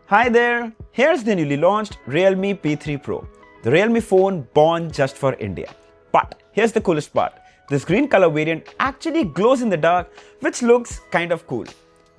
Hi there, here's the newly launched Realme P3 Pro, the Realme phone born just for India. But here's the coolest part, this green color variant actually glows in the dark, which looks kind of cool.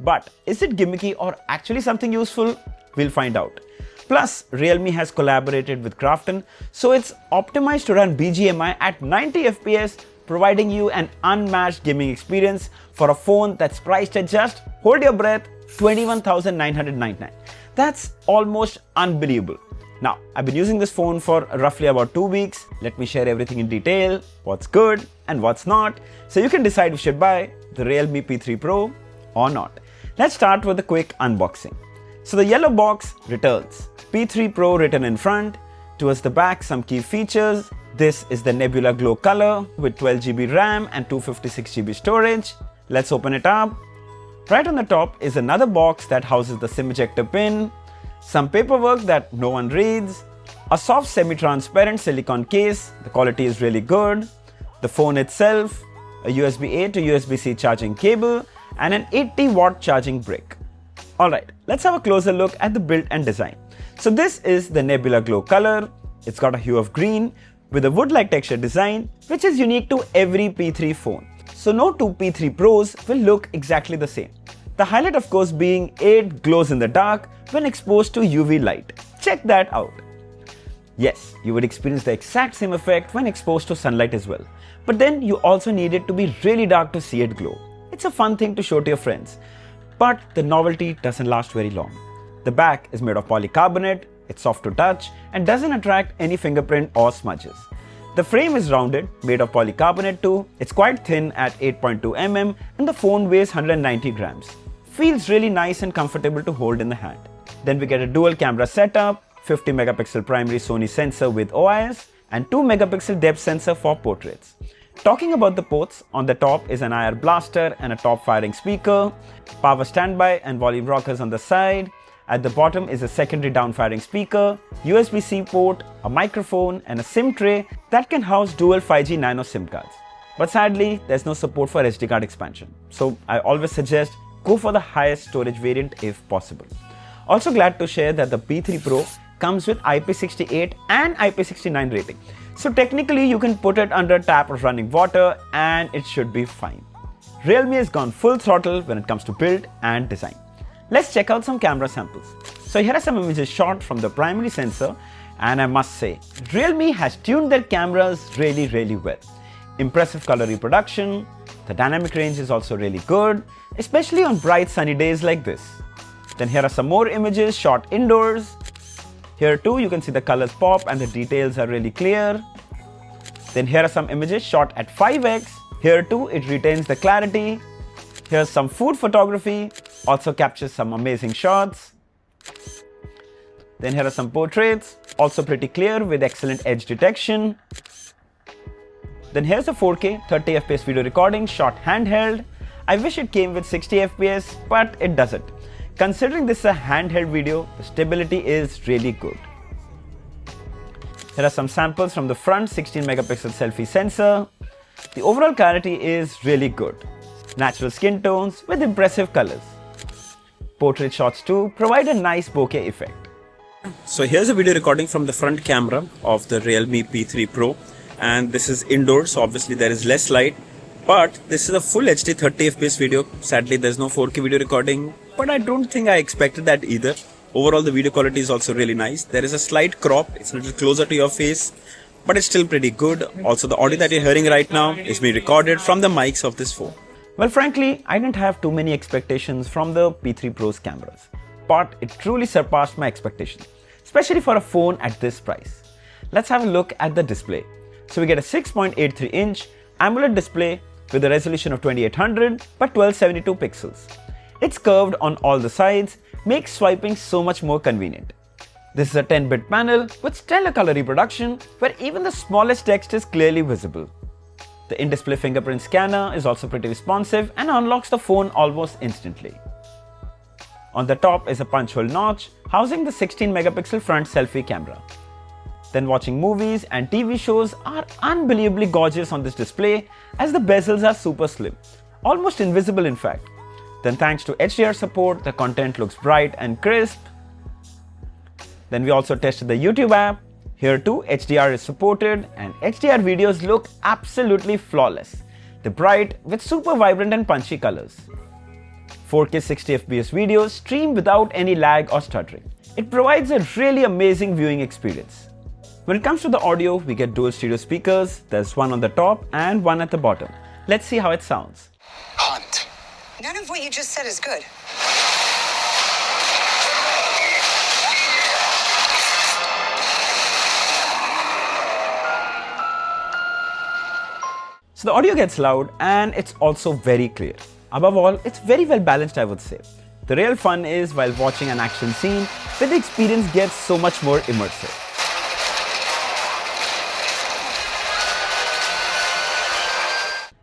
But is it gimmicky or actually something useful? We'll find out. Plus, Realme has collaborated with Crafton, so it's optimized to run BGMI at 90 FPS, providing you an unmatched gaming experience for a phone that's priced at just, hold your breath, 21,999. That's almost unbelievable. Now, I've been using this phone for roughly about 2 weeks. Let me share everything in detail, what's good and what's not, so you can decide if you should buy the Realme P3 Pro or not. Let's start with a quick unboxing. So the yellow box returns. P3 Pro written in front. Towards the back, some key features. This is the Nebula Glow color with 12GB RAM and 256GB storage. Let's open it up. Right on the top is another box that houses the SIM ejector pin, some paperwork that no one reads, a soft semi-transparent silicone case, the quality is really good, the phone itself, a USB-A to USB-C charging cable, and an 80-watt charging brick. Alright, let's have a closer look at the build and design. So this is the Nebula Glow color. It's got a hue of green with a wood-like texture design, which is unique to every P3 phone. So no two P3 Pros will look exactly the same. The highlight of course being it glows in the dark when exposed to UV light. Check that out. Yes, you would experience the exact same effect when exposed to sunlight as well. But then you also need it to be really dark to see it glow. It's a fun thing to show to your friends. But the novelty doesn't last very long. The back is made of polycarbonate, it's soft to touch and doesn't attract any fingerprint or smudges. The frame is rounded, made of polycarbonate too. It's quite thin at 8.2 mm and the phone weighs 190 grams. Feels really nice and comfortable to hold in the hand. Then we get a dual camera setup, 50 megapixel primary Sony sensor with OIS and 2 megapixel depth sensor for portraits. Talking about the ports, on the top is an IR blaster and a top firing speaker, power standby and volume rockers on the side. At the bottom is a secondary down-firing speaker, USB-C port, a microphone and a SIM tray that can house dual 5G nano SIM cards. But sadly, there's no support for SD card expansion. So I always suggest go for the highest storage variant if possible. Also glad to share that the P3 Pro comes with IP68 and IP69 rating. So technically you can put it under tap or running water and it should be fine. Realme has gone full throttle when it comes to build and design. Let's check out some camera samples. So here are some images shot from the primary sensor and I must say, Realme has tuned their cameras really well. Impressive color reproduction, the dynamic range is also really good, especially on bright sunny days like this. Then here are some more images shot indoors. Here too you can see the colors pop and the details are really clear. Then here are some images shot at 5x. Here too it retains the clarity. Here's some food photography, also captures some amazing shots. Then here are some portraits, also pretty clear with excellent edge detection. Then here's a 4K 30 FPS video recording shot handheld. I wish it came with 60 FPS, but it doesn't. Considering this is a handheld video, the stability is really good. Here are some samples from the front 16 megapixel selfie sensor. The overall clarity is really good. Natural skin tones with impressive colors. Portrait shots too provide a nice bokeh effect. So here's a video recording from the front camera of the Realme P3 Pro, and this is indoors, so obviously there is less light, but this is a full HD 30 FPS video. Sadly there's no 4K video recording, but I don't think I expected that either. Overall the video quality is also really nice. There is a slight crop, it's a little closer to your face, but it's still pretty good. Also the audio that you're hearing right now is being recorded from the mics of this phone. Well, frankly, I didn't have too many expectations from the P3 Pro's cameras, but it truly surpassed my expectations, especially for a phone at this price. Let's have a look at the display. So we get a 6.83-inch AMOLED display with a resolution of 2800 by 1272 pixels. It's curved on all the sides, makes swiping so much more convenient. This is a 10-bit panel with stellar color reproduction where even the smallest text is clearly visible. The in-display fingerprint scanner is also pretty responsive and unlocks the phone almost instantly. On the top is a punch hole notch housing the 16 megapixel front selfie camera. Then watching movies and TV shows are unbelievably gorgeous on this display as the bezels are super slim, almost invisible in fact. Then thanks to HDR support, the content looks bright and crisp. Then we also tested the YouTube app. Here too, HDR is supported and HDR videos look absolutely flawless. They're bright with super vibrant and punchy colors. 4K 60 FPS videos stream without any lag or stuttering. It provides a really amazing viewing experience. When it comes to the audio, we get dual stereo speakers. There's one on the top and one at the bottom. Let's see how it sounds. Hunt. None of what you just said is good. So the audio gets loud and it's also very clear. Above all, it's very well balanced, I would say. The real fun is while watching an action scene where the experience gets so much more immersive.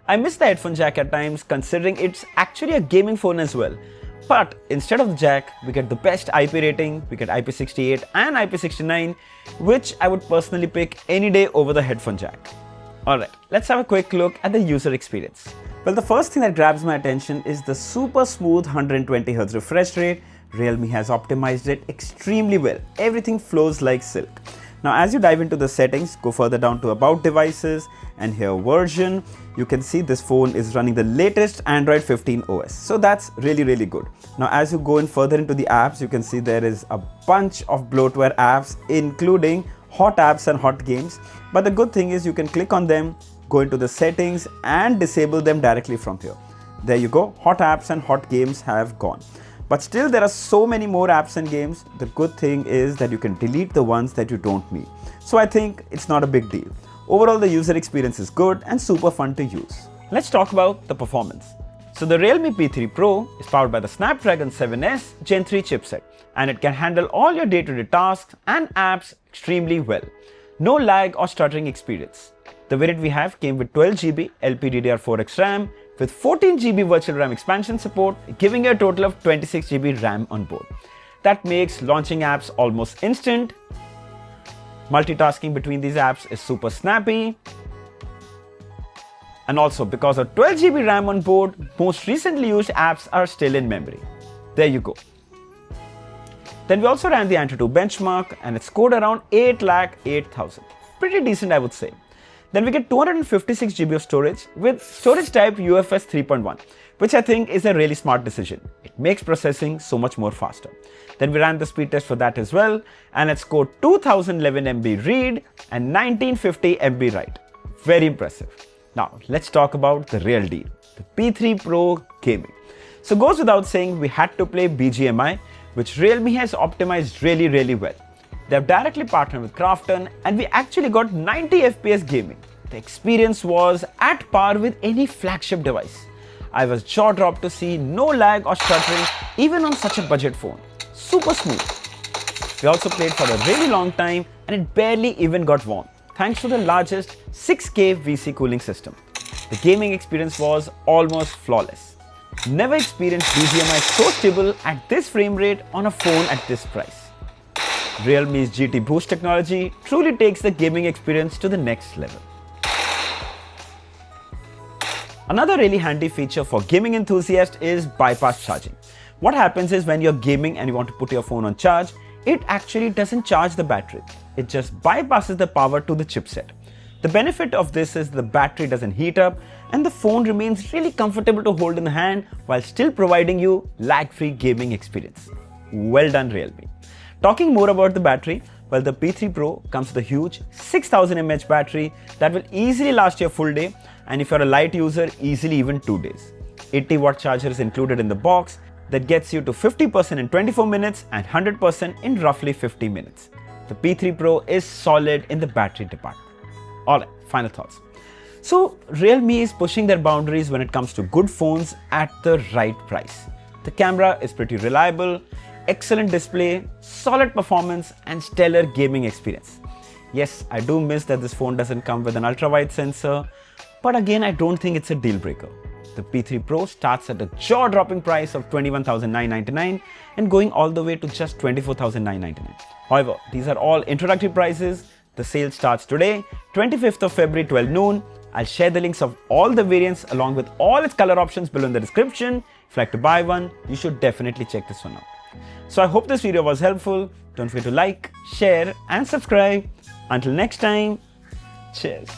I miss the headphone jack at times, considering it's actually a gaming phone as well. But instead of the jack, we get the best IP rating, we get IP68 and IP69, which I would personally pick any day over the headphone jack. Alright, let's have a quick look at the user experience. Well, the first thing that grabs my attention is the super smooth 120Hz refresh rate. Realme has optimized it extremely well. Everything flows like silk. Now, as you dive into the settings, go further down to About Devices and here Version. You can see this phone is running the latest Android 15 OS. So that's really good. Now, as you go in further into the apps, you can see there is a bunch of bloatware apps, including hot apps and hot games. But the good thing is you can click on them, go into the settings and disable them directly from here. There you go, hot apps and hot games have gone. But still there are so many more apps and games. The good thing is that you can delete the ones that you don't need. So I think it's not a big deal. Overall, the user experience is good and super fun to use. Let's talk about the performance. So the Realme P3 Pro is powered by the Snapdragon 7S Gen 3 chipset and it can handle all your day-to-day tasks and apps extremely well. No lag or stuttering experience. The variant we have came with 12GB LPDDR4X RAM with 14GB virtual RAM expansion support, giving you a total of 26GB RAM on board. That makes launching apps almost instant. Multitasking between these apps is super snappy. And also, because of 12GB RAM on board, most recently used apps are still in memory. There you go. Then we also ran the Antutu benchmark and it scored around 8,08,000. Pretty decent, I would say. Then we get 256GB of storage with storage type UFS 3.1, which I think is a really smart decision. It makes processing so much more faster. Then we ran the speed test for that as well and it scored 2011 MB read and 1950 MB write. Very impressive. Now let's talk about the real deal, the P3 Pro Gaming. So goes without saying we had to play BGMI, which Realme has optimized really well. They have directly partnered with Krafton and we actually got 90 FPS gaming. The experience was at par with any flagship device. I was jaw-dropped to see no lag or stuttering even on such a budget phone. Super smooth. We also played for a really long time and it barely even got warm, thanks to the largest 6K VC cooling system. The gaming experience was almost flawless. Never experienced BGMI so stable at this frame rate on a phone at this price. Realme's GT Boost technology truly takes the gaming experience to the next level. Another really handy feature for gaming enthusiasts is bypass charging. What happens is when you're gaming and you want to put your phone on charge, it actually doesn't charge the battery. It just bypasses the power to the chipset. The benefit of this is the battery doesn't heat up and the phone remains really comfortable to hold in the hand while still providing you lag-free gaming experience. Well done, Realme. Talking more about the battery, well, the P3 Pro comes with a huge 6000 mAh battery that will easily last you a full day, and if you're a light user, easily even 2 days. 80-watt charger is included in the box that gets you to 50% in 24 minutes and 100% in roughly 50 minutes. The P3 Pro is solid in the battery department. Alright, final thoughts. So, Realme is pushing their boundaries when it comes to good phones at the right price. The camera is pretty reliable, excellent display, solid performance and stellar gaming experience. Yes, I do miss that this phone doesn't come with an ultra-wide sensor, but again I don't think it's a deal breaker. The P3 Pro starts at a jaw-dropping price of $21,999 and going all the way to just $24,999. However, these are all introductory prices. The sale starts today, 25th of February, 12 noon. I'll share the links of all the variants along with all its color options below in the description. If you'd like to buy one, you should definitely check this one out. So I hope this video was helpful. Don't forget to like, share and subscribe. Until next time, cheers.